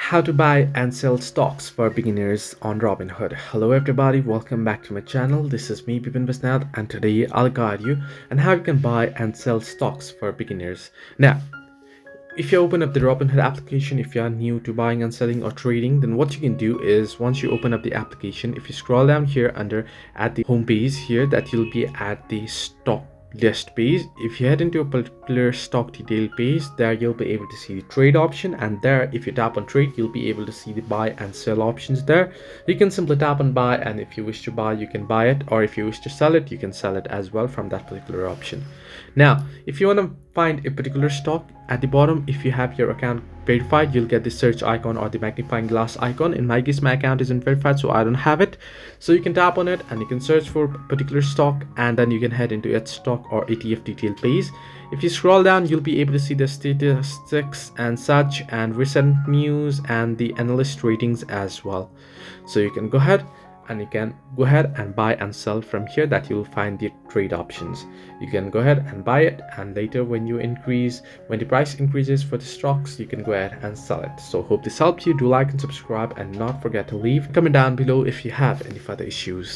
How to buy and sell stocks for beginners on Robinhood. Hello everybody, welcome back to my channel. This is me Bipin Basnad, and today I'll guide you on how you can buy and sell stocks for beginners. Now, if you open up the Robinhood application, if you are new to buying and selling or trading, then what you can do is once you open up the application, if you scroll down here under at the home page here, that you'll be at the stock list page. If you head into a particular stock detail page, there you'll be able to see the trade option, and there if you tap on trade, you'll be able to see the buy and sell options there. You can simply tap on buy, and if you wish to buy, you can buy it, or if you wish to sell it, you can sell it as well from that particular option. Now, if you want to find a particular stock, at the bottom, if you have your account verified, you'll get the search icon or the magnifying glass icon. In my case, my account isn't verified, so I don't have it. So you can tap on it and you can search for a particular stock, and then you can head into its stock or ETF detail page. If you scroll down, you'll be able to see the statistics and such, and recent news and the analyst ratings as well. So you can go ahead and buy and sell from here. That you'll find the trade options. You can go ahead and buy it, and later when the price increases for the stocks, you can go ahead and sell it. So hope this helps you. Do like and subscribe, and not forget to leave a comment down below if you have any further issues.